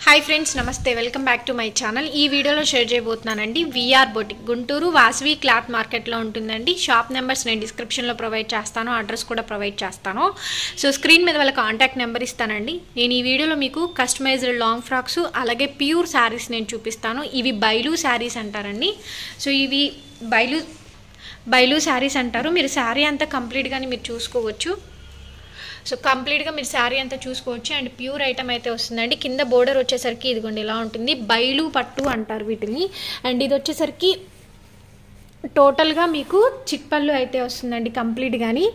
High friends नमस्ते welcome back to my channel. ఈ వీడియోలో షేర్ చేయబోతున్నానండి VR boutique Guntur Vasavi cloth market లో ఉంటుందండి। షాప్ నెంబర్స్ నేను డిస్క్రిప్షన్ లో ప్రొవైడ్ చేస్తాను, అడ్రస్ కూడా ప్రొవైడ్ చేస్తాను। సో స్క్రీన్ మీద వాళ్ళ కాంటాక్ట్ నెంబర్ ఇస్తానండి। నేను ఈ వీడియోలో మీకు కస్టమైజ్డ్ లాంగ్ ఫ్రాక్స్ అలాగే ప్యూర్ సారీస్ నేను చూపిస్తాను। ఇవి బైలు సారీస్ అంటారండి। సో ఇవి బైలు సారీస్ అంటారు। మీరు సారీ అంతా కంప్లీట్ గాని మీరు చూసుకోవచ్చు। సో కంప్లీట్ గా మీరు సారీ అంతా చూసుకోవచ్చు అండ్ ప్యూర్ ఐటమ్ అయితే వస్తుందండి। కింద బోర్డర్ వచ్చేసరికి ఇదిగోండి ఇలా ఉంటుంది, బైలు పట్టు అంటారు వీటిని। అండ్ ఇది వచ్చేసరికి టోటల్ గా మీకు చిక్పల్లు అయితే వస్తుందండి కంప్లీట్ గాని।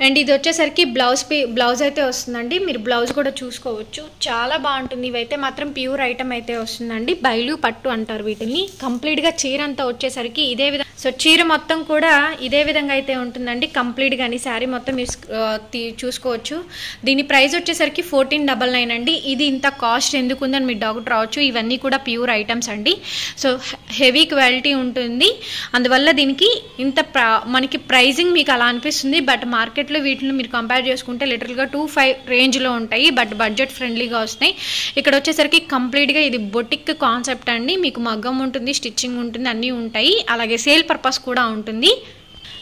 అండ్ ఇది వచ్చేసరికి బ్లౌజ్ అయితే వస్తుందండి, మీరు బ్లౌజ్ కూడా చూసుకోవచ్చు। చాలా బాగుంటుంది, ఇవైతే మాత్రం ప్యూర్ ఐటమ్ అయితే వస్తుందండి। బైలు పట్టు అంటారు వీటిని। కంప్లీట్ గా చీర అంతా వచ్చేసరికి ఇదే విధంగా, సో చీర మొత్తం కూడా ఇదే విధంగా అయితే ఉంటుందండి కంప్లీట్ గాని। శారీ మొత్తం మీరు చూసుకోవచ్చు। దీని ప్రైస్ వచ్చేసరికి 1499 అండి। ఇది ఇంత కాస్ట్ ఎందుకు ఉందని మీకు డౌట్ రావచ్చు, ఇవన్నీ కూడా ప్యూర్ ఐటమ్స్ అండి। సో హెవీ క్వాలిటీ ఉంటుంది, అందువల్ల దీనికి ఇంత మనకి ప్రైజింగ్ మీకు అలా అనిపిస్తుంది। బట్ మార్కెట్లో వీటిని మీరు కంపేర్ చేసుకుంటే లిటరల్గా 25 రేంజ్లో ఉంటాయి, బట్ బడ్జెట్ ఫ్రెండ్లీగా వస్తాయి। ఇక్కడ వచ్చేసరికి కంప్లీట్గా ఇది బొటిక్ కాన్సెప్ట్ అండి। మీకు మగ్గం ఉంటుంది, స్టిచ్చింగ్ ఉంటుంది, అన్నీ ఉంటాయి, అలాగే సేల్ పర్పస్ కూడా ఉంటుంది।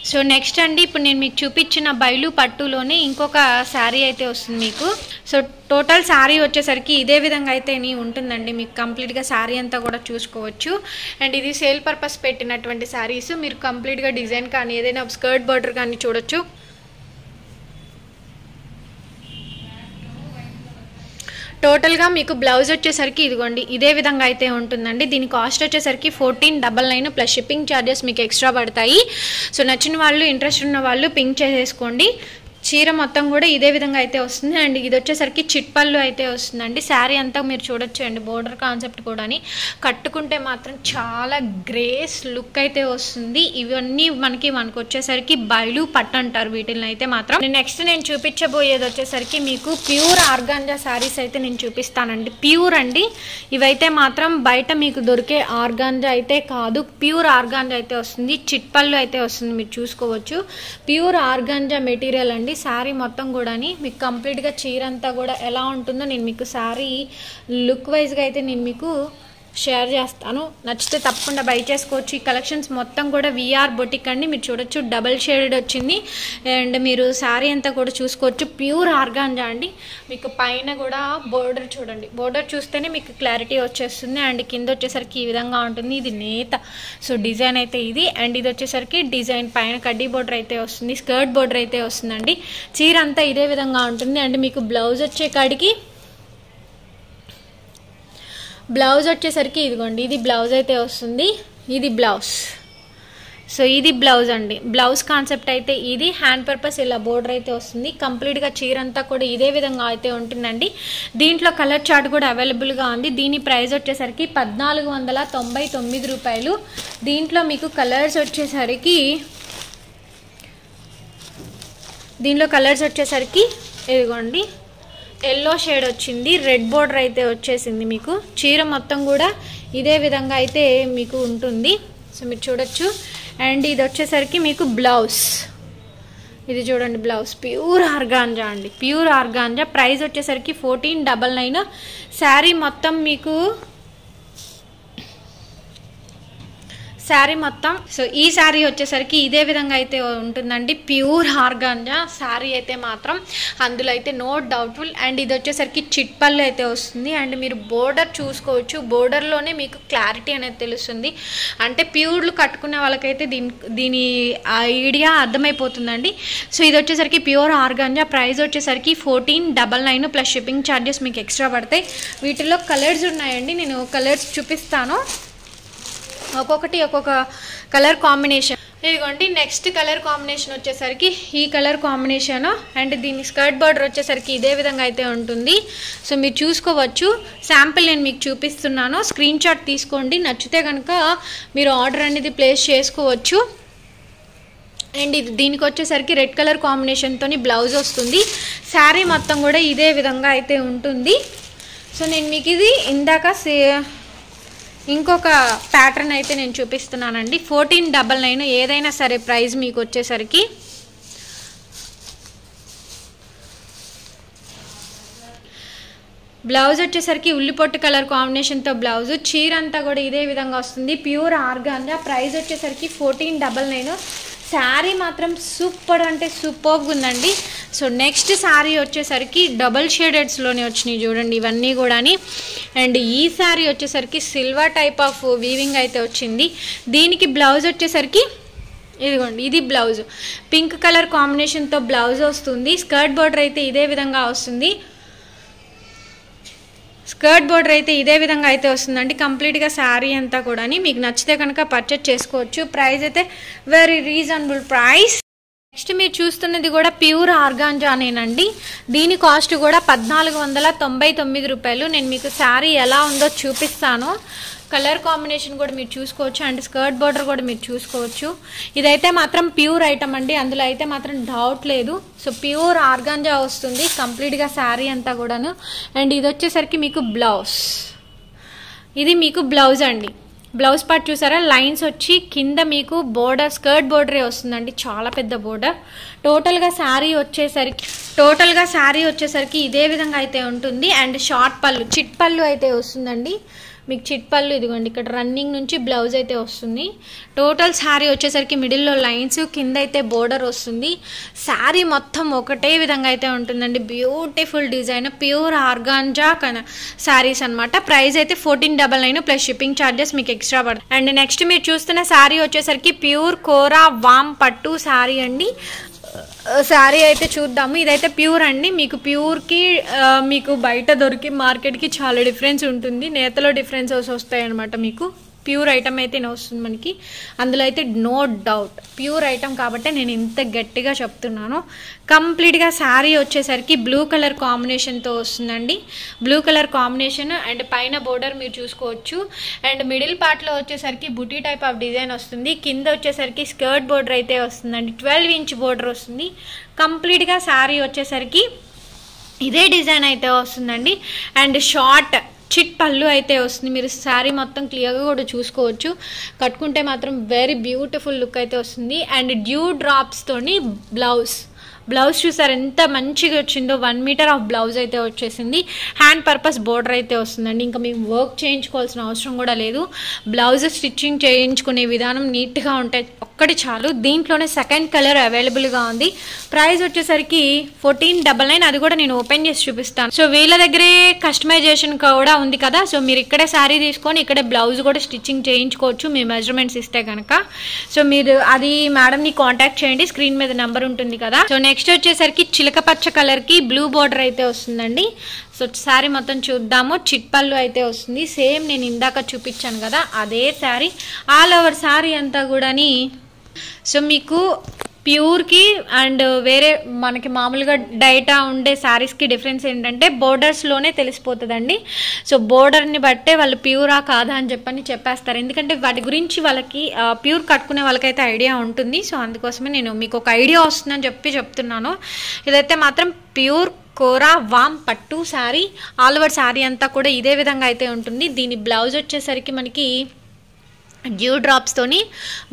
సో నెక్స్ట్ అండి, ఇప్పుడు నేను మీకు చూపించిన బైలు పట్టులోనే ఇంకొక శారీ అయితే వస్తుంది మీకు। సో టోటల్ శారీ వచ్చేసరికి ఇదే విధంగా అయితే ఉంటుందండి, మీకు కంప్లీట్గా శారీ అంతా కూడా చూసుకోవచ్చు। అండ్ ఇది సేల్ పర్పస్ పెట్టినటువంటి శారీస్, మీరు కంప్లీట్గా డిజైన్ కానీ ఏదైనా స్కర్ట్ బార్డర్ కానీ చూడొచ్చు। టోటల్ గా మీకు బ్లౌజ్ వచ్చేసరికి ఇదిగోండి ఇదే విధంగా అయితే ఉంటుందండి। దీని కాస్ట్ వచ్చేసరికి 1499 ప్లస్ షిప్పింగ్ ఛార్జెస్ మీకు ఎక్స్ట్రా పడతాయి। సో నచ్చిన వాళ్ళు, ఇంట్రెస్ట్ ఉన్న వాళ్ళు పింక్ చేసేసుకోండి। చీర మొత్తం కూడా ఇదే విధంగా అయితే వస్తుంది। అండ్ ఇది వచ్చేసరికి చిట్పల్లు అయితే వస్తుందండి। శారీ అంతా మీరు చూడొచ్చు అండి, బోర్డర్ కాన్సెప్ట్ కూడా కట్టుకుంటే మాత్రం చాలా గ్రేస్ లుక్ అయితే వస్తుంది। ఇవన్నీ మనకి వచ్చేసరికి బైలు పట్టు అంటారు వీటిని అయితే మాత్రం। నెక్స్ట్ నేను చూపించబోయేది వచ్చేసరికి మీకు ప్యూర్ ఆర్గాంజా శారీస్ అయితే నేను చూపిస్తానండి। ప్యూర్ అండి, ఇవైతే మాత్రం బయట మీకు దొరికే ఆర్గాంజా అయితే కాదు, ప్యూర్ ఆర్గాంజా అయితే వస్తుంది, చిట్పల్లు అయితే వస్తుంది, మీరు చూసుకోవచ్చు। ప్యూర్ ఆర్గాంజా మెటీరియల్ అండి। శారీ మొత్తం కూడా మీకు కంప్లీట్గా చీర అంతా కూడా ఎలా ఉంటుందో నేను మీకు శారీ లుక్ వైజ్గా అయితే నేను మీకు షేర్ చేస్తాను, నచ్చితే తప్పకుండా బై చేసుకోవచ్చు। ఈ కలెక్షన్స్ మొత్తం కూడా విఆర్ బొటిక్ అండి, మీరు చూడొచ్చు డబల్ షేడెడ్ వచ్చింది। అండ్ మీరు శారీ అంతా కూడా చూసుకోవచ్చు, ప్యూర్ ఆర్గాంజా అండి। మీకు పైన కూడా బోర్డర్ చూడండి, బోర్డర్ చూస్తేనే మీకు క్లారిటీ వచ్చేస్తుంది। అండ్ కింద వచ్చేసరికి ఈ విధంగా ఉంటుంది, ఇది నేత సో డిజైన్ అయితే ఇది। అండ్ ఇది వచ్చేసరికి డిజైన్ పైన కడ్డీ బోర్డర్ అయితే వస్తుంది, స్కర్ట్ బోర్డర్ అయితే వస్తుందండి। చీర అంతా ఇదే విధంగా ఉంటుంది। అండ్ మీకు బ్లౌజ్ వచ్చే కాడికి బ్లౌజ్ వచ్చేసరికి ఇదిగోండి ఇది బ్లౌజ్ అయితే వస్తుంది, ఇది బ్లౌజ్। సో ఇది బ్లౌజ్ అండి, బ్లౌజ్ కాన్సెప్ట్ అయితే ఇది। హ్యాండ్ పర్పస్ ఇలా బోర్డర్ అయితే వస్తుంది, కంప్లీట్గా చీర అంతా కూడా ఇదే విధంగా అయితే ఉంటుందండి। దీంట్లో కలర్ చార్ట్ కూడా అవైలబుల్గా ఉంది। దీని ప్రైస్ వచ్చేసరికి 1499 రూపాయలు। దీంట్లో మీకు కలర్స్ వచ్చేసరికి ఇదిగోండి ఎల్లో షేడ్ వచ్చింది, రెడ్ బోర్డర్ అయితే వచ్చేసింది మీకు। చీర మొత్తం కూడా ఇదే విధంగా అయితే మీకు ఉంటుంది, సో మీరు చూడొచ్చు। అండ్ ఇది వచ్చేసరికి మీకు బ్లౌజ్, ఇది చూడండి బ్లౌజ్ ప్యూర్ ఆర్గాంజా అండి, ప్యూర్ ఆర్గాంజా। ప్రైస్ వచ్చేసరికి 1499। శారీ మొత్తం మీకు శారీ మొత్తం సో ఈ శారీ వచ్చేసరికి ఇదే విధంగా అయితే ఉంటుందండి, ప్యూర్ ఆర్గాంజా శారీ అయితే మాత్రం, అందులో అయితే నో డౌట్ఫుల్। అండ్ ఇది వచ్చేసరికి చిట్పల్లు అయితే వస్తుంది। అండ్ మీరు బోర్డర్ చూసుకోవచ్చు, బోర్డర్లోనే మీకు క్లారిటీ అనేది తెలుస్తుంది, అంటే ప్యూర్లు కట్టుకునే వాళ్ళకైతే దీని ఐడియా అర్థమైపోతుందండి। సో ఇది వచ్చేసరికి ప్యూర్ ఆర్గాంజా, ప్రైస్ వచ్చేసరికి 1499 ప్లస్ షిప్పింగ్ ఛార్జెస్ మీకు ఎక్స్ట్రా పడతాయి। వీటిలో కలర్స్ ఉన్నాయండి, నేను కలర్స్ చూపిస్తాను, ఒక్కొక్కటి ఒక్కొక్క కలర్ కాంబినేషన్। ఇదిగోండి నెక్స్ట్ కలర్ కాంబినేషన్ వచ్చేసరికి ఈ కలర్ కాంబినేషన్। అండ్ దీని స్కర్ట్ బార్డర్ వచ్చేసరికి ఇదే విధంగా అయితే ఉంటుంది, సో మీరు చూసుకోవచ్చు। శాంపిల్ నేను మీకు చూపిస్తున్నాను, స్క్రీన్ షాట్ తీసుకోండి, నచ్చితే కనుక మీరు ఆర్డర్ అనేది ప్లేస్ చేసుకోవచ్చు। అండ్ ఇది దీనికి వచ్చేసరికి రెడ్ కలర్ కాంబినేషన్తో బ్లౌజ్ వస్తుంది, శారీ మొత్తం కూడా ఇదే విధంగా అయితే ఉంటుంది। సో నేను మీకు ఇది ఇందాక ఇంకొక ప్యాటర్న్ అయితే నేను చూపిస్తున్నానండి, 1499 ఏదైనా సరే ప్రైస్ మీకు వచ్చేసరికి బ్లౌజ్ వచ్చేసరికి ఉల్లిపొట్టు కలర్ కాంబినేషన్తో బ్లౌజ్. చీర అంతా కూడా ఇదే విధంగా వస్తుంది, ప్యూర్ ఆర్గాంజా. ప్రైస్ వచ్చేసరికి 1499. శారీ మాత్రం సూపర్ అంటే సూపర్గా ఉందండి. సో నెక్స్ట్ శారీ వచ్చేసరికి డబల్ షేడెడ్స్లోనే వచ్చినాయి చూడండి ఇవన్నీ కూడాని. అండ్ ఈ శారీ వచ్చేసరికి సిల్వర్ టైప్ ఆఫ్ వీవింగ్ అయితే వచ్చింది. దీనికి బ్లౌజ్ వచ్చేసరికి ఇదిగోండి, ఇది బ్లౌజ్ పింక్ కలర్ కాంబినేషన్తో బ్లౌజ్ వస్తుంది. స్కర్ట్ బోర్డర్ అయితే ఇదే విధంగా వస్తుంది. స్కర్ట్ బోర్డర్ అయితే ఇదే విధంగా అయితే వస్తుందండి కంప్లీట్గా శారీ అంతా కూడా. మీకు నచ్చితే కనుక పర్చేజ్ చేసుకోవచ్చు. ప్రైస్ అయితే వెరీ రీజనబుల్ ప్రైస్. నెక్స్ట్ మీరు చూస్తున్నది కూడా ప్యూర్ ఆర్గాంజానేనండి. దీని కాస్ట్ కూడా 1499 రూపాయలు. నేను మీకు శారీ ఎలా ఉందో చూపిస్తాను. కలర్ కాంబినేషన్ కూడా మీరు చూసుకోవచ్చు అండ్ స్కర్ట్ బోర్డర్ కూడా మీరు చూసుకోవచ్చు. ఇదైతే మాత్రం ప్యూర్ ఐటమ్ అండి, అందులో అయితే మాత్రం డౌట్ లేదు. సో ప్యూర్ ఆర్గాంజా వస్తుంది కంప్లీట్గా శారీ అంతా కూడాను. అండ్ ఇది వచ్చేసరికి మీకు బ్లౌజ్, ఇది మీకు బ్లౌజ్ అండి. బ్లౌజ్ పార్ట్ చూసారా, లైన్స్ వచ్చి కింద మీకు బోర్డర్ స్కర్ట్ బోర్డరే వస్తుందండి, చాలా పెద్ద బోర్డర్. టోటల్గా శారీ వచ్చేసరికి ఇదే విధంగా అయితే ఉంటుంది. అండ్ షార్ట్ పళ్ళు, చిట్ పళ్ళు అయితే వస్తుందండి మీకు. చిట్ పళ్ళు ఇదిగోండి, ఇక్కడ రన్నింగ్ నుంచి బ్లౌజ్ అయితే వస్తుంది. టోటల్ శారీ వచ్చేసరికి మిడిల్లో లైన్స్, కింద అయితే బోర్డర్ వస్తుంది. శారీ మొత్తం ఒకటే విధంగా అయితే ఉంటుందండి. Beautiful design, pure organza saris అనమాట. ప్రైస్ అయితే 1499 ప్లస్ షిప్పింగ్ ఛార్జెస్ మీకు ఎక్స్ట్రా పడుతుంది. అండ్ నెక్స్ట్ మీరు చూస్తున్న శారీ వచ్చేసరికి ప్యూర్ కోరా వామ్ పట్టు శారీ అండి. శారీ అయితే చూద్దాము. ఇదైతే ప్యూర్ అండి. మీకు ప్యూర్కి మీకు బయట దొరికి మార్కెట్కి చాలా డిఫరెన్స్ ఉంటుంది. నేతలో డిఫరెన్సెస్ వస్తాయి అనమాట. మీకు ప్యూర్ ఐటమ్ అయితే వస్తుంది మనకి, అందులో అయితే నో డౌట్ ప్యూర్ ఐటమ్ కాబట్టి నేను ఇంత గట్టిగా చెప్తున్నాను. కంప్లీట్గా శారీ వచ్చేసరికి బ్లూ కలర్ కాంబినేషన్తో వస్తుందండి. బ్లూ కలర్ కాంబినేషన్ అండ్ పైన బోర్డర్ మీరు చూసుకోవచ్చు. అండ్ మిడిల్ పార్ట్లో వచ్చేసరికి బుటీ టైప్ ఆఫ్ డిజైన్ వస్తుంది. కింద వచ్చేసరికి స్కర్ట్ బోర్డర్ అయితే వస్తుందండి, 12 ఇంచ్ బోర్డర్ వస్తుంది. కంప్లీట్గా శారీ వచ్చేసరికి ఇదే డిజైన్ అయితే వస్తుందండి. అండ్ షార్ట్ చిట్ పళ్ళు అయితే వస్తుంది. మీరు శారీ మొత్తం క్లియర్గా కూడా చూసుకోవచ్చు. కట్టుకుంటే మాత్రం వెరీ బ్యూటిఫుల్ లుక్ అయితే వస్తుంది. అండ్ డ్యూ డ్రాప్స్తోని బ్లౌజ్ చూసారు ఎంత మంచిగా వచ్చిందో. 1 మీటర్ ఆఫ్ బ్లౌజ్ అయితే వచ్చేసింది. హ్యాండ్ పర్పస్ బోర్డర్ అయితే వస్తుందండి. ఇంకా మేము వర్క్ చేయించుకోవాల్సిన అవసరం కూడా లేదు. బ్లౌజ్ స్టిచ్చింగ్ చేయించుకునే విధానం నీట్గా ఉంటే ఒక్కటి చాలు. దీంట్లోనే సెకండ్ కలర్ అవైలబుల్గా ఉంది. ప్రైస్ వచ్చేసరికి 1499. అది కూడా నేను ఓపెన్ చేసి చూపిస్తాను. సో వీళ్ళ దగ్గరే కస్టమైజేషన్ కూడా ఉంది కదా. సో మీరు ఇక్కడే శారీ తీసుకొని ఇక్కడే బ్లౌజ్ కూడా స్టిచ్చింగ్ చేయించుకోవచ్చు మీ మెజర్మెంట్స్ ఇస్తే కనుక. సో మీరు అది మేడంని కాంటాక్ట్ చేయండి, స్క్రీన్ మీద నెంబర్ ఉంటుంది కదా. సో నెక్స్ట్ వచ్చేసరికి చిలక పచ్చ కలర్కి బ్లూ బార్డర్ అయితే వస్తుందండి. సో శారీ మొత్తం చూద్దాము. చిట్ పళ్ళు అయితే వస్తుంది, సేమ్ నేను ఇందాక చూపించాను కదా అదే శారీ. ఆల్ ఓవర్ శారీ అంతా కూడాని. సో మీకు ప్యూర్కి అండ్ వేరే మనకి మామూలుగా డైటా ఉండే శారీస్కి డిఫరెన్స్ ఏంటంటే బోర్డర్స్లోనే తెలిసిపోతుందండి. సో బోర్డర్ని బట్టే వాళ్ళు ప్యూరా కాదా అని చెప్పేస్తారు. ఎందుకంటే వాటి గురించి వాళ్ళకి ప్యూర్ కట్టుకునే వాళ్ళకైతే ఐడియా ఉంటుంది. సో అందుకోసమే నేను మీకు ఒక ఐడియా వస్తుందని చెప్తున్నాను. ఇదైతే మాత్రం ప్యూర్ కోరా వామ్ పట్టు శారీ. ఆల్ ఓవర్ శారీ అంతా కూడా ఇదే విధంగా అయితే ఉంటుంది. దీని బ్లౌజ్ వచ్చేసరికి మనకి డ్యూ డ్రాప్స్తోని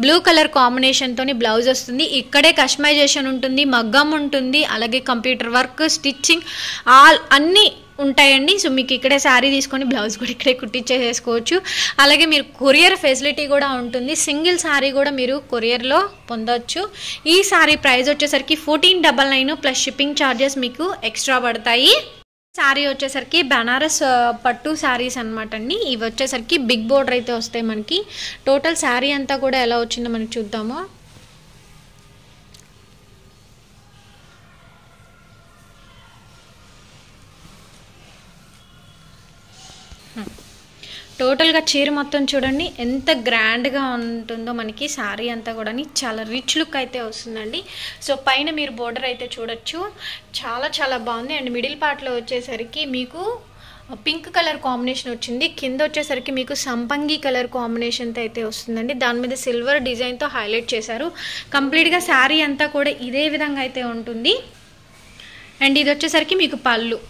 బ్లూ కలర్ కాంబినేషన్తోని బ్లౌజ్ వస్తుంది. ఇక్కడే కస్టమైజేషన్ ఉంటుంది, మగ్గం ఉంటుంది, అలాగే కంప్యూటర్ వర్క్, స్టిచ్చింగ్ అన్నీ ఉంటాయండి. సో మీకు ఇక్కడే శారీ తీసుకొని బ్లౌజ్ కూడా ఇక్కడే కుట్టించేసుకోవచ్చు. అలాగే మీరు కొరియర్ ఫెసిలిటీ కూడా ఉంటుంది. సింగిల్ శారీ కూడా మీరు కొరియర్లో పొందవచ్చు. ఈ శారీ ప్రైస్ వచ్చేసరికి 1499 ప్లస్ షిప్పింగ్ ఛార్జెస్ మీకు ఎక్స్ట్రా పడతాయి. శారీ వచ్చేసరికి బనారస్ పట్టు శారీస్ అనమాట అండి. ఇవి వచ్చేసరికి బిగ్ బోర్డర్ అయితే వస్తాయి మనకి. టోటల్ శారీ అంతా కూడా ఎలా వచ్చిందో మనం చూద్దాము. టోటల్గా చీర మొత్తం చూడండి ఎంత గ్రాండ్గా ఉంటుందో మనకి. శారీ అంతా కూడా చాలా రిచ్ లుక్ అయితే వస్తుందండి. సో పైన మీరు బోర్డర్ అయితే చూడొచ్చు, చాలా చాలా బాగుంది. అండ్ మిడిల్ పార్ట్లో వచ్చేసరికి మీకు పింక్ కలర్ కాంబినేషన్ వచ్చింది. కింద వచ్చేసరికి మీకు సంపంగి కలర్ కాంబినేషన్తో అయితే వస్తుందండి. దాని మీద సిల్వర్ డిజైన్తో హైలైట్ చేశారు. కంప్లీట్గా శారీ అంతా కూడా ఇదే విధంగా అయితే ఉంటుంది. అండ్ ఇది వచ్చేసరికి మీకు పళ్ళు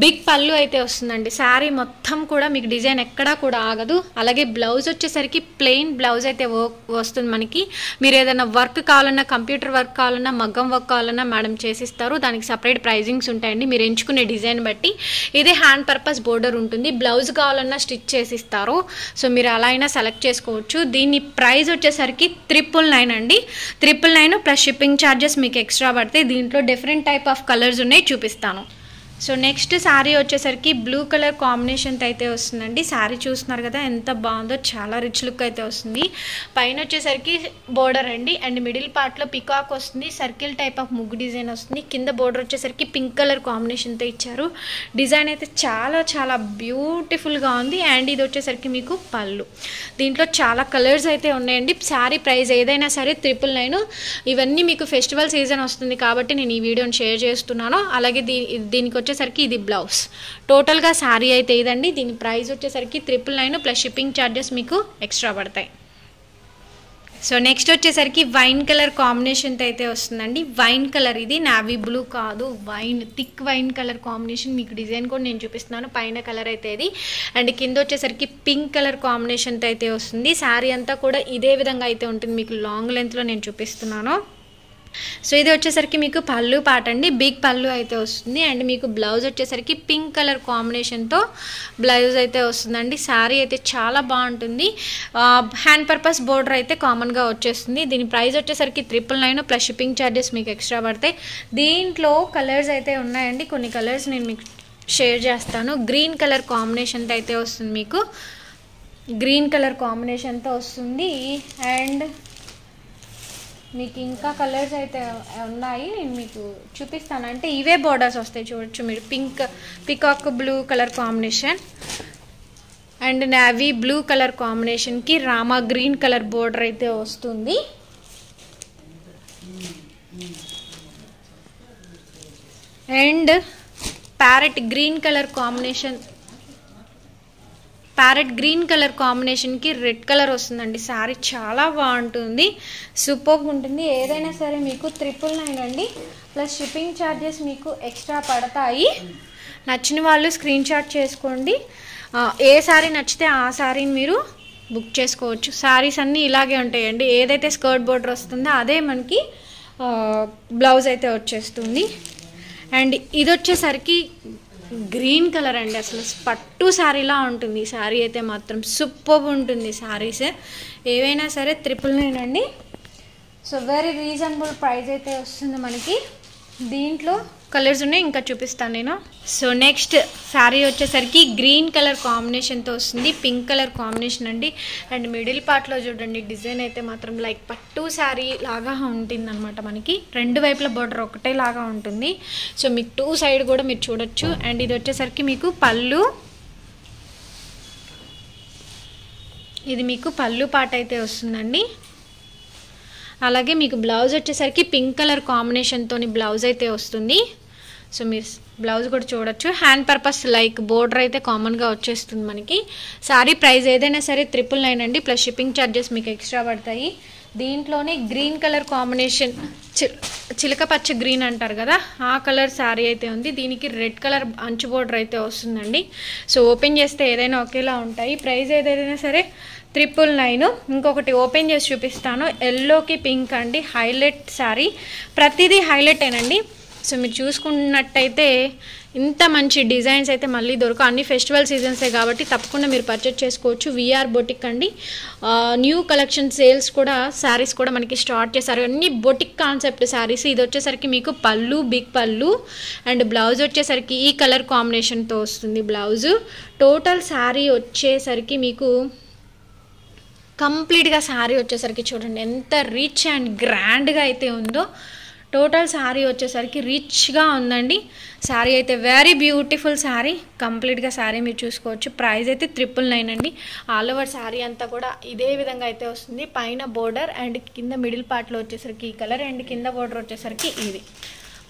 బిగ్ పళ్ళు అయితే వస్తుందండి. శారీ మొత్తం కూడా మీకు డిజైన్ ఎక్కడా కూడా ఆగదు. అలాగే బ్లౌజ్ వచ్చేసరికి ప్లెయిన్ బ్లౌజ్ అయితే వస్తుంది మనకి. మీరు ఏదైనా వర్క్ కావాలన్నా, కంప్యూటర్ వర్క్ కావాలన్నా, మగ్గం వర్క్ కావాలన్నా మేడం చేసిస్తారు. దానికి సపరేట్ ప్రైజింగ్స్ ఉంటాయండి మీరు ఎంచుకునే డిజైన్ బట్టి. ఇదే హ్యాండ్ పర్పస్ బోర్డర్ ఉంటుంది. బ్లౌజ్ కావాలన్నా స్టిచ్ చేసిస్తారు. సో మీరు అలా అయినా సెలెక్ట్ చేసుకోవచ్చు. దీని ప్రైస్ వచ్చేసరికి 999 అండి. 999 ప్లస్ షిప్పింగ్ ఛార్జెస్ మీకు ఎక్స్ట్రా పడతాయి. దీంట్లో డిఫరెంట్ టైప్ ఆఫ్ కలర్స్ ఉన్నాయి, చూపిస్తాను. సో నెక్స్ట్ శారీ వచ్చేసరికి బ్లూ కలర్ కాంబినేషన్తో అయితే వస్తుందండి. శారీ చూస్తున్నారు కదా ఎంత బాగుందో, చాలా రిచ్ లుక్ అయితే వస్తుంది. పైన వచ్చేసరికి బోర్డర్ అండి, అండ్ మిడిల్ పార్ట్లో పికాక్ వస్తుంది, సర్కిల్ టైప్ ఆఫ్ ముగ్గు డిజైన్ వస్తుంది. కింద బోర్డర్ వచ్చేసరికి పింక్ కలర్ కాంబినేషన్తో ఇచ్చారు. డిజైన్ అయితే చాలా చాలా బ్యూటిఫుల్గా ఉంది. అండ్ ఇది వచ్చేసరికి మీకు పళ్ళు. దీంట్లో చాలా కలర్స్ అయితే ఉన్నాయండి. శారీ ప్రైస్ ఏదైనా సరే 999. ఇవన్నీ మీకు ఫెస్టివల్ సీజన్ వస్తుంది కాబట్టి నేను ఈ వీడియోని షేర్ చేస్తున్నాను. అలాగే దీనికి వచ్చేసరికి ఇది బ్లౌజ్. టోటల్గా శారీ అయితే ఇదండి. దీని ప్రైస్ వచ్చేసరికి 999 ప్లస్ షిప్పింగ్ ఛార్జెస్ మీకు ఎక్స్ట్రా పడతాయి. సో నెక్స్ట్ వచ్చేసరికి వైన్ కలర్ కాంబినేషన్తో అయితే వస్తుందండి. వైన్ కలర్, ఇది నావీ బ్లూ కాదు, wine, thick wine colour combination. మీకు డిజైన్ కూడా నేను చూపిస్తున్నాను. పైన కలర్ అయితే ఇది, అండ్ కింద వచ్చేసరికి పింక్ కలర్ కాంబినేషన్తో అయితే వస్తుంది. శారీ అంతా కూడా ఇదే విధంగా అయితే ఉంటుంది. మీకు లాంగ్ లెంత్లో నేను చూపిస్తున్నాను. సో ఇది వచ్చేసరికి మీకు పళ్ళు పాట అండి, బిగ్ పళ్ళు అయితే వస్తుంది. అండ్ మీకు బ్లౌజ్ వచ్చేసరికి పింక్ కలర్ కాంబినేషన్తో బ్లౌజ్ అయితే వస్తుందండి. శారీ అయితే చాలా బాగుంటుంది. హ్యాండ్ పర్పస్ బోర్డర్ అయితే కామన్గా వచ్చేస్తుంది. దీని ప్రైస్ వచ్చేసరికి 999 ప్లస్ షిప్పింగ్ ఛార్జెస్ మీకు ఎక్స్ట్రా పడతాయి. దీంట్లో కలర్స్ అయితే ఉన్నాయండి. కొన్ని కలర్స్ నేను మీకు షేర్ చేస్తాను. గ్రీన్ కలర్ కాంబినేషన్తో అయితే వస్తుంది. మీకు గ్రీన్ కలర్ కాంబినేషన్తో వస్తుంది. అండ్ మీకు ఇంకా కలర్స్ అయితే ఉన్నాయి, నేను మీకు చూపిస్తాను. అంటే ఇవే బోర్డర్స్ వస్తాయి, చూడొచ్చు మీరు. Peacock blue colour combination and navy blue colour కాంబినేషన్కి రామా గ్రీన్ కలర్ బోర్డర్ అయితే వస్తుంది. అండ్ ప్యారెట్ గ్రీన్ కలర్ కాంబినేషన్కి రెడ్ కలర్ వస్తుందండి. శారీ చాలా బాగుంటుంది, సూపర్గా ఉంటుంది. ఏదైనా సరే మీకు 999 అండి. ప్లస్ షిప్పింగ్ ఛార్జెస్ మీకు ఎక్స్ట్రా పడతాయి. నచ్చిన వాళ్ళు స్క్రీన్ షాట్ చేసుకోండి. ఏ శారీ నచ్చితే ఆ శారీని మీరు బుక్ చేసుకోవచ్చు. శారీస్ అన్నీ ఇలాగే ఉంటాయండి. ఏదైతే స్కర్ట్ బోర్డర్ వస్తుందో అదే మనకి బ్లౌజ్ అయితే వచ్చేస్తుంది. అండ్ ఇది వచ్చేసరికి గ్రీన్ కలర్ అండి. అసలు పట్టు శారీలా ఉంటుంది. శారీ అయితే మాత్రం సూపర్ ఉంటుంది. శారీస్ ఏవైనా సరే 999 అండి. సో వెరీ రీజనబుల్ ప్రైస్ అయితే వస్తుంది మనకి. దీంట్లో కలర్స్ ఉన్నాయి, ఇంకా చూపిస్తాను నేను. సో నెక్స్ట్ శారీ వచ్చేసరికి గ్రీన్ కలర్ కాంబినేషన్తో వస్తుంది. పింక్ కలర్ కాంబినేషన్ అండి. అండ్ మిడిల్ పార్ట్లో చూడండి, డిజైన్ అయితే మాత్రం లైక్ పట్టు శారీ లాగా ఉంటుంది అనమాట. మనకి రెండు వైపుల బోర్డర్ ఒకటే లాగా ఉంటుంది. సో మీకు 2 సైడ్ కూడా మీరు చూడొచ్చు. అండ్ ఇది వచ్చేసరికి మీకు పళ్ళు. ఇది మీకు పళ్ళు పాట అయితే వస్తుందండి. అలాగే మీకు బ్లౌజ్ వచ్చేసరికి పింక్ కలర్ కాంబినేషన్తో బ్లౌజ్ అయితే వస్తుంది. సో మీరు బ్లౌజ్ కూడా చూడొచ్చు. హ్యాండ్ పర్పస్ లైక్ బోర్డర్ అయితే కామన్గా వచ్చేస్తుంది మనకి. శారీ ప్రైస్ ఏదైనా సరే 999 అండి. ప్లస్ షిప్పింగ్ ఛార్జెస్ మీకు ఎక్స్ట్రా పడతాయి. దీంట్లోనే గ్రీన్ కలర్ కాంబినేషన్, చిలక పచ్చ గ్రీన్ అంటారు కదా, ఆ కలర్ శారీ అయితే ఉంది. దీనికి రెడ్ కలర్ అంచు బోర్డర్ అయితే వస్తుందండి. సో ఓపెన్ చేస్తే ఏదైనా ఒకేలా ఉంటాయి. ప్రైస్ ఏదైనా సరే 999. ఇంకొకటి ఓపెన్ చేసి చూపిస్తాను. ఎల్లోకి పింక్ అండి, హైలైట్ శారీ. ప్రతిదీ హైలైటేనండి. సో మీరు చూసుకున్నట్టయితే ఇంత మంచి డిజైన్స్ అయితే మళ్ళీ దొరకవు. అన్ని ఫెస్టివల్ సీజన్సే కాబట్టి తప్పకుండా మీరు పర్చేజ్ చేసుకోవచ్చు. విఆర్ బొటిక్ అండి. న్యూ కలెక్షన్ సేల్స్ కూడా, శారీస్ కూడా మనకి స్టార్ట్ చేశారు. అన్ని బొటిక్ కాన్సెప్ట్ శారీస్. ఇది వచ్చేసరికి మీకు పళ్ళు, బిగ్ పళ్ళు. అండ్ బ్లౌజ్ వచ్చేసరికి ఈ కలర్ కాంబినేషన్తో వస్తుంది బ్లౌజు. టోటల్ శారీ వచ్చేసరికి మీకు కంప్లీట్గా శారీ వచ్చేసరికి చూడండి ఎంత రిచ్ అండ్ గ్రాండ్గా అయితే ఉందో. టోటల్ శారీ వచ్చేసరికి రిచ్గా ఉందండి. శారీ అయితే వెరీ బ్యూటిఫుల్ శారీ. కంప్లీట్గా శారీ మీరు చూసుకోవచ్చు. ప్రైస్ అయితే 999 అండి. ఆల్ ఓవర్ శారీ అంతా కూడా ఇదే విధంగా అయితే వస్తుంది. పైన బోర్డర్ అండ్ కింద మిడిల్ పార్ట్లో వచ్చేసరికి ఈ కలర్ అండ్ కింద బోర్డర్ వచ్చేసరికి ఇది.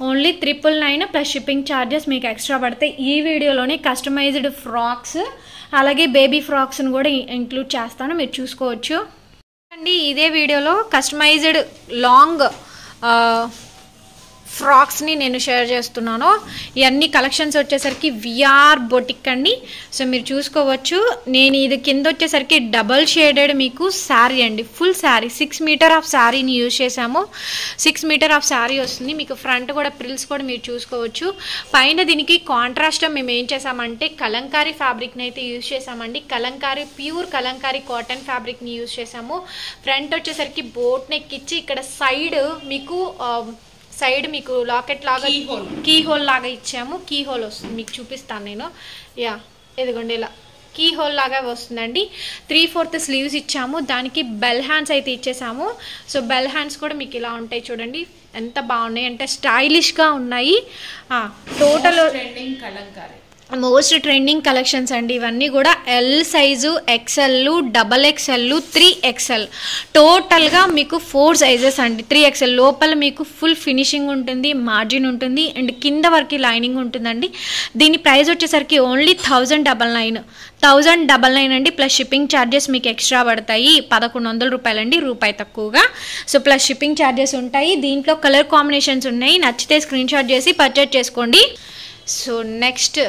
ఓన్లీ 999 ప్లస్ షిప్పింగ్ ఛార్జెస్ మీకు ఎక్స్ట్రా పడతాయి. ఈ వీడియోలోనే కస్టమైజ్డ్ ఫ్రాక్స్ అలాగే బేబీ ఫ్రాక్స్ని కూడా ఇంక్లూడ్ చేస్తాను, మీరు చూసుకోవచ్చు అండి. ఇదే వీడియోలో కస్టమైజ్డ్ లాంగ్ ఫ్రాక్స్ని నేను షేర్ చేస్తున్నాను. ఇవన్నీ కలెక్షన్స్ వచ్చేసరికి విఆర్ బొటిక్ అండి. సో మీరు చూసుకోవచ్చు. నేను ఇది కింద వచ్చేసరికి డబల్ షేడెడ్ మీకు శారీ అండి, ఫుల్ శారీ 6 మీటర్ ఆఫ్ శారీని యూజ్ చేసాము. 6 మీటర్ ఆఫ్ శారీ వస్తుంది మీకు. ఫ్రంట్ కూడా ప్రిల్స్ కూడా మీరు చూసుకోవచ్చు. పైన దీనికి కాంట్రాస్ట్ మేము ఏం చేసామంటే కలంకారీ ఫ్యాబ్రిక్ని అయితే యూజ్ చేసామండి. కలంకారీ ప్యూర్ కలంకారీ కాటన్ ఫ్యాబ్రిక్ని యూజ్ చేసాము. ఫ్రంట్ వచ్చేసరికి బోట్ నెక్ ఇచ్చి ఇక్కడ సైడ్ మీకు లాకెట్ లాగా కీ హోల్ లాగా ఇచ్చాము. కీ హోల్ వస్తుంది మీకు చూపిస్తాను నేను. ఇదిగోండి ఇలా కీ హోల్ లాగా వస్తుందండి. 3/4 స్లీవ్స్ ఇచ్చాము. దానికి బెల్ హ్యాండ్స్ అయితే ఇచ్చేసాము. సో బెల్ హ్యాండ్స్ కూడా మీకు ఇలా ఉంటాయి చూడండి, ఎంత బాగున్నాయి అంటే స్టైలిష్గా ఉన్నాయి. టోటల్ మోస్ట్ ట్రెండింగ్ కలెక్షన్స్ అండి ఇవన్నీ కూడా. L size, XL, XXL, 3XL, టోటల్గా మీకు 4 సైజెస్ అండి. 3XL లోపల మీకు ఫుల్ ఫినిషింగ్ ఉంటుంది, మార్జిన్ ఉంటుంది అండ్ కింద వరకు లైనింగ్ ఉంటుందండి. దీని ప్రైస్ వచ్చేసరికి ఓన్లీ 1099 అండి. ప్లస్ షిప్పింగ్ ఛార్జెస్ మీకు ఎక్స్ట్రా పడతాయి. 1100 రూపాయలండి, రూపాయి తక్కువగా. సో ప్లస్ షిప్పింగ్ ఛార్జెస్ ఉంటాయి. దీంట్లో కలర్ కాంబినేషన్స్ ఉన్నాయి, నచ్చితే స్క్రీన్ షాట్ చేసి పర్చేజ్ చేసుకోండి. సో నెక్స్ట్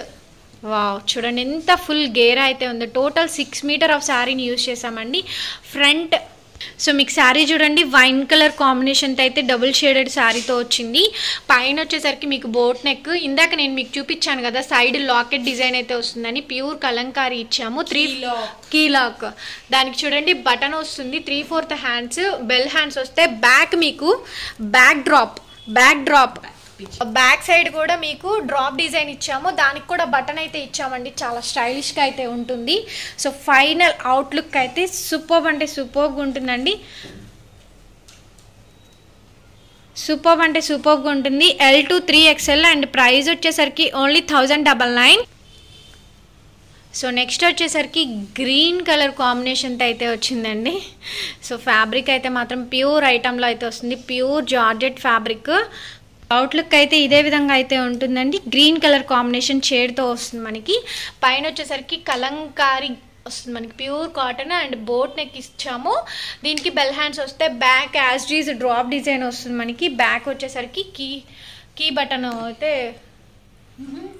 వావ్ చూడండి ఎంత ఫుల్ గేరా అయితే ఉందో. టోటల్ 6 మీటర్ ఆఫ్ శారీని యూజ్ చేసామండి. ఫ్రంట్ సో మీకు శారీ చూడండి వైన్ కలర్ కాంబినేషన్తో అయితే డబుల్ షేడెడ్ శారీతో వచ్చింది. పైన వచ్చేసరికి మీకు బోట్ నెక్, ఇందాక నేను మీకు చూపించాను కదా సైడ్ లాకెట్ డిజైన్ అయితే వస్తుందని ప్యూర్ కలంకారీ ఇచ్చాము. 3 కీ లాక్, దానికి చూడండి బటన్ వస్తుంది. 3/4 హ్యాండ్స్, బెల్ హ్యాండ్స్ వస్తే బ్యాక్ మీకు బ్యాక్ డ్రాప్ బ్యాక్ సైడ్ కూడా మీకు డ్రాప్ డిజైన్ ఇచ్చాము. దానికి కూడా బటన్ అయితే ఇచ్చామండి. చాలా స్టైలిష్గా అయితే ఉంటుంది. సో ఫైనల్ అవుట్లుక్ అయితే సూపర్బ్ అంటే సూపర్గా ఉంటుందండి. సూపర్గా ఉంటుంది. L to 3XL and price వచ్చేసరికి ఓన్లీ 1099. సో నెక్స్ట్ వచ్చేసరికి గ్రీన్ కలర్ కాంబినేషన్తో అయితే వచ్చిందండి. సో ఫ్యాబ్రిక్ అయితే మాత్రం ప్యూర్ ఐటంలో అయితే వస్తుంది, ప్యూర్ జార్జెట్ ఫ్యాబ్రిక్. అవుట్లుక్ అయితే ఇదే విధంగా అయితే ఉంటుందండి. గ్రీన్ కలర్ కాంబినేషన్ షేడ్తో వస్తుంది మనకి. పైన వచ్చేసరికి కలంకారీ వస్తుంది మనకి, pure cotton and boat neck ఇచ్చాము. దీనికి బెల్ హ్యాండ్స్ వస్తే బ్యాక్ యాజ్డీస్ డ్రాప్ డిజైన్ వస్తుంది మనకి. బ్యాక్ వచ్చేసరికి కీ బటన్ అయితే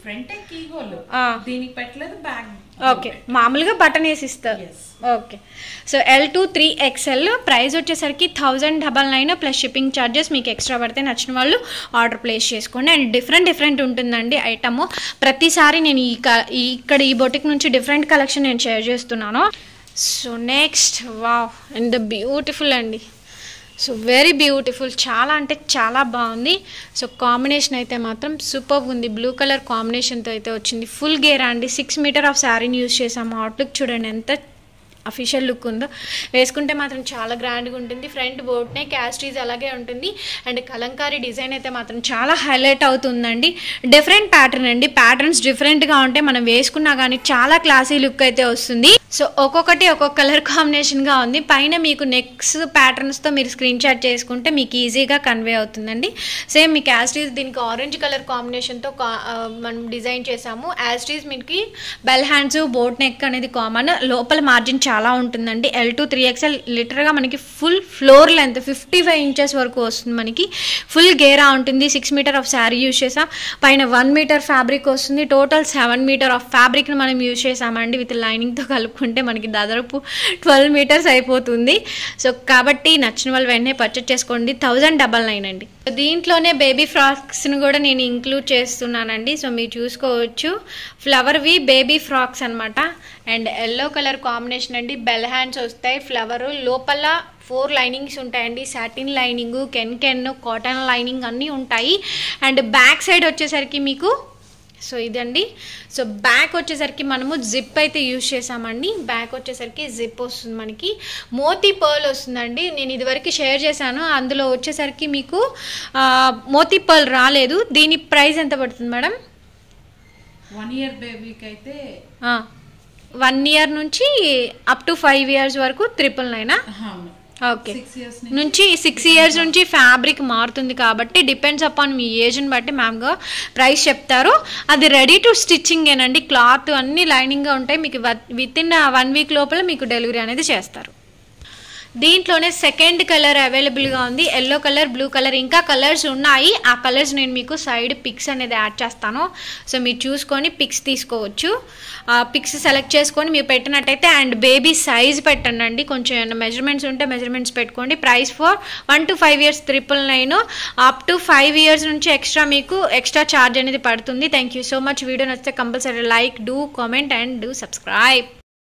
ఫ్రంట్ కీ హోల్ దీనికి పెట్టలేదు, బ్యాక్ ఓకే మామూలుగా బటన్ వేసి ఇస్తారు. Okay so L to 3XL price వచ్చేసరికి 1099 ప్లస్ షిప్పింగ్ ఛార్జెస్ మీకు ఎక్స్ట్రా పడితే నచ్చిన వాళ్ళు ఆర్డర్ ప్లేస్ చేసుకోండి. అండ్ డిఫరెంట్ ఉంటుందండి ఐటమ్. ప్రతిసారి నేను ఇక్కడ ఈ బొటిక్ నుంచి డిఫరెంట్ కలెక్షన్ నేను షేర్ చేస్తున్నాను. So next wow and beautiful అండి. సో వెరీ బ్యూటిఫుల్, చాలా అంటే చాలా బాగుంది. సో కాంబినేషన్ అయితే మాత్రం సూపర్ ఉంది. బ్లూ కలర్ కాంబినేషన్తో అయితే వచ్చింది. ఫుల్ గేరా అండి. 6 మీటర్ ఆఫ్ శారీని యూజ్ చేసాము. అవుట్లుక్ చూడండి ఎంత అఫీషియల్ లుక్ ఉందో. వేసుకుంటే మాత్రం చాలా గ్రాండ్గా ఉంటుంది. ఫ్రంట్ బోట్ నెక్ యాస్టీజ్ అలాగే ఉంటుంది. అండ్ కలంకారీ డిజైన్ అయితే మాత్రం చాలా హైలైట్ అవుతుందండి. డిఫరెంట్ ప్యాటర్న్ అండి. ప్యాటర్న్స్ డిఫరెంట్గా ఉంటే మనం వేసుకున్నా కానీ చాలా క్లాసీ లుక్ అయితే వస్తుంది. సో ఒక్కొక్కటి ఒక్కొక్క కలర్ కాంబినేషన్గా ఉంది. పైన మీకు నెక్స్ట్ ప్యాటర్న్స్తో మీరు స్క్రీన్ షాట్ చేసుకుంటే మీకు ఈజీగా కన్వే అవుతుందండి. సేమ్ మీకు యాస్టీజ్ దీనికి ఆరెంజ్ కలర్ కాంబినేషన్తో మనం డిజైన్ చేసాము. యాస్టీజ్ మీకు బెల్ హ్యాండ్స్ బోట్ నెక్ అనేది కామన్. లోపల మార్జిన్ చాలా ఉంటుందండి. L to 3XL లిటర్గా మనకి ఫుల్ ఫ్లోర్ లెంత్ 55 ఇంచెస్ వరకు వస్తుంది మనకి. ఫుల్ గేరా ఉంటుంది. 6 మీటర్ ఆఫ్ శారీ యూజ్ చేసాం. పైన 1 మీటర్ ఫ్యాబ్రిక్ వస్తుంది. టోటల్ 7 మీటర్ ఆఫ్ ఫ్యాబ్రిక్ని మనం యూజ్ చేసామండి. విత్ లైనింగ్తో కలుపుకుంటే మనకి దాదాపు 12 మీటర్స్ అయిపోతుంది. సో కాబట్టి నచ్చిన వాళ్ళు వెంటనే పర్చేజ్ చేసుకోండి. 1099 అండి. దీంట్లోనే బేబీ ఫ్రాక్స్ని కూడా నేను ఇంక్లూడ్ చేస్తున్నానండి. సో మీరు చూసుకోవచ్చు ఫ్లవర్వి బేబీ ఫ్రాక్స్ అనమాట. అండ్ ఎల్లో కలర్ కాంబినేషన్ అండి. బెల్ హ్యాండ్స్ వస్తాయి. ఫ్లవర్ లోపల 4 లైనింగ్స్ ఉంటాయండి. Satin lining, can cotton lining అన్నీ ఉంటాయి. అండ్ బ్యాక్ సైడ్ వచ్చేసరికి మీకు సో ఇదండి. సో బ్యాక్ వచ్చేసరికి మనము జిప్ అయితే యూజ్ చేసామండి. బ్యాక్ వచ్చేసరికి జిప్ వస్తుంది మనకి. మోతీ పర్ల్ వస్తుందండి. నేను ఇదివరకు షేర్ చేశాను, అందులో వచ్చేసరికి మీకు మోతీ పర్ల్ రాలేదు. దీని ప్రైస్ ఎంత పడుతుంది మేడం? 1 year బేబీకి అయితే 1 year నుంచి అప్ టు 5 years వరకు 999. ఓకే నుంచి 6 years నుంచి ఫ్యాబ్రిక్ మారుతుంది కాబట్టి డిపెండ్స్ అపాన్ మీ ఏజ్ని బట్టి మ్యామ్గా ప్రైస్ చెప్తారు. అది రెడీ టు స్టిచ్చింగ్ ఏనండి. క్లాత్ అన్నీ లైనింగ్గా ఉంటాయి. మీకు విత్ ఇన్ 1 week లోపల మీకు డెలివరీ అనేది చేస్తారు. దీంట్లోనే సెకండ్ కలర్ అవైలబుల్గా ఉంది, ఎల్లో కలర్, బ్లూ కలర్, ఇంకా కలర్స్ ఉన్నాయి. ఆ కలర్స్ నేను మీకు సైడ్ పిక్స్ అనేది యాడ్ చేస్తాను. సో మీరు చూసుకొని పిక్స్ తీసుకోవచ్చు. పిక్స్ సెలెక్ట్ చేసుకొని మీరు పెట్టినట్టయితే అండ్ బేబీ సైజ్ పెట్టండి. కొంచెం ఏమైనా మెజర్మెంట్స్ ఉంటే మెజర్మెంట్స్ పెట్టుకోండి. Price for 1 to 5 years 999, up to 5 years నుంచి మీకు ఎక్స్ట్రా ఛార్జ్ అనేది పడుతుంది. Thank you so much. Video నచ్చితే compulsory like, do comment and do subscribe.